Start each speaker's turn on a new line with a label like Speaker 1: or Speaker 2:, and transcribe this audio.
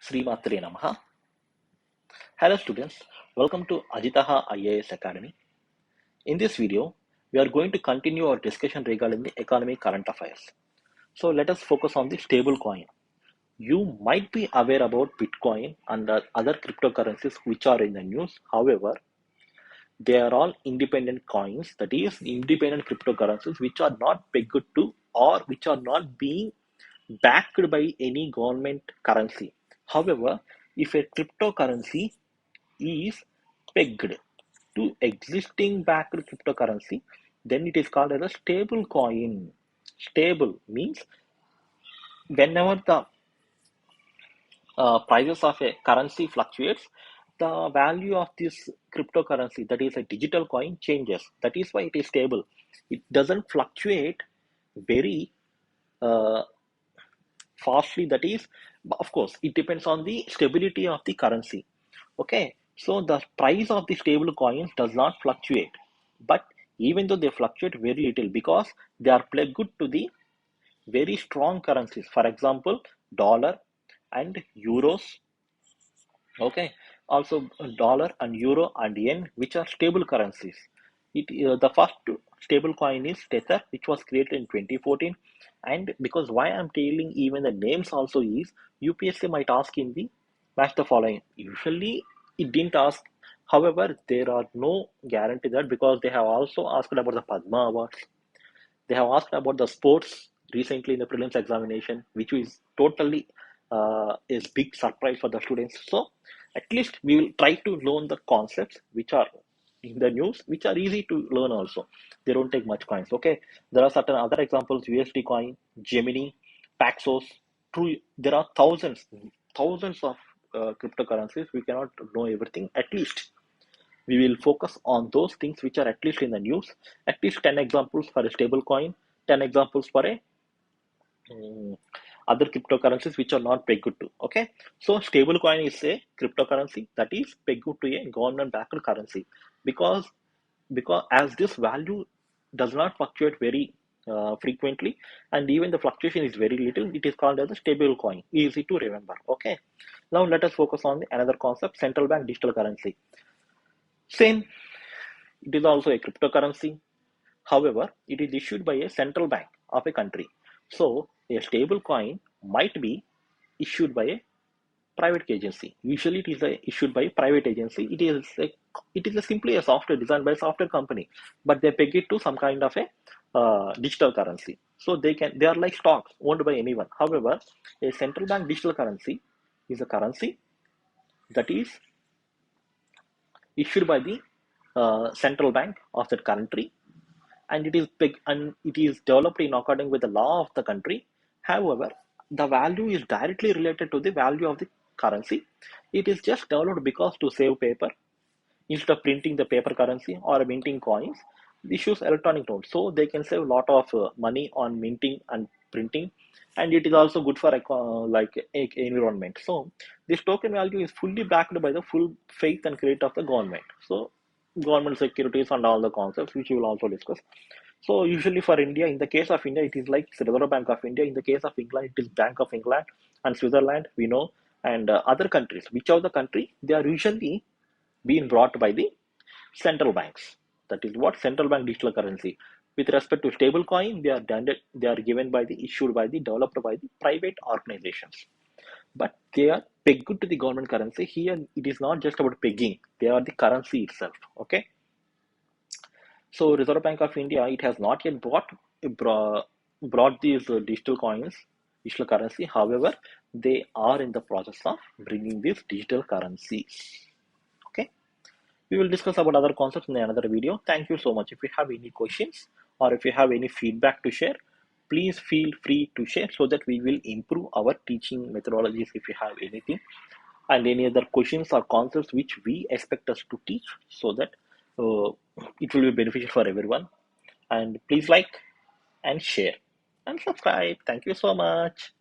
Speaker 1: Srimatre Namaha. Hello students, welcome to Ajitaha IAS Academy. In this video, we are going to continue our discussion regarding the economic current affairs. So let us focus on the stable coin. You might be aware about Bitcoin and the other cryptocurrencies which are in the news. However, they are all independent coins, that is independent cryptocurrencies which are not pegged to or which are not being backed by any government currency. However, if a cryptocurrency is pegged to existing backed cryptocurrency, then it is called as a stable coin. Stable means whenever the prices of a currency fluctuates, the value of this cryptocurrency, that is a digital coin, changes. That is why it is stable. It doesn't fluctuate very uh, fastly. That is, of course, it depends on the stability of the currency. Okay, so the price of the stable coins does not fluctuate, but even though they fluctuate very little because they are plugged to the very strong currencies, for example dollar and euros. Okay, also dollar and euro and yen, which are stable currencies. The first stable coin is tether, which was created in 2014. And because why I'm telling even the names also is, UPSC might ask in the match the following. Usually it didn't ask. However, there are no guarantee that, because they have also asked about the Padma Awards. They have asked about the sports recently in the prelims examination, which is totally is big surprise for the students. So at least we will try to learn the concepts which are in the news, which are easy to learn also. They don't take much coins. Okay, there are certain other examples: USD coin, Gemini, Paxos. True, there are thousands of cryptocurrencies. We cannot know everything. At least we will focus on those things which are at least in the news. At least 10 examples for a stable coin, 10 examples for a mm, other cryptocurrencies which are not pegged to. Okay, so stable coin is a cryptocurrency that is pegged to a government backed currency, because as this value does not fluctuate very frequently, and even the fluctuation is very little, it is called as a stable coin. Easy to remember. Okay, now let us focus on the another concept: central bank digital currency. Same, it is also a cryptocurrency. However, it is issued by a central bank of a country. So, a stable coin might be issued by a private agency. Usually, it is issued by a private agency. It is simply a software designed by a software company, but they peg it to some kind of a digital currency. So they are like stocks owned by anyone. However, a central bank digital currency is a currency that is issued by the central bank of that country, and it is big, and it is developed in according with the law of the country. However, the value is directly related to the value of the currency. It is just developed because to save paper, instead of printing the paper currency or minting coins, they use electronic notes, so they can save a lot of money on minting and printing. And it is also good for environment. So this token value is fully backed by the full faith and credit of the government. So government securities and all the concepts which we will also discuss. So usually for India, in the case of India, it is like Reserve Bank of India. In the case of England, it is Bank of England, and Switzerland, we know, and other countries. Which of the country, they are usually being brought by the central banks. That is what central bank digital currency. With respect to stable coin, they are given by the issued by the developed by the private organizations. But they are pegged to the government currency. Here it is not just about pegging, they are the currency itself. Okay. So Reserve Bank of India, it has not yet brought these digital coins, digital currency. However, they are in the process of bringing these digital currencies. Okay, we will discuss about other concepts in another video. Thank you so much. If you have any questions or if you have any feedback to share, please feel free to share so that we will improve our teaching methodologies. If you have anything and any other questions or concepts which we expect us to teach, so that uh, it will be beneficial for everyone. And please like and share and subscribe. Thank you so much.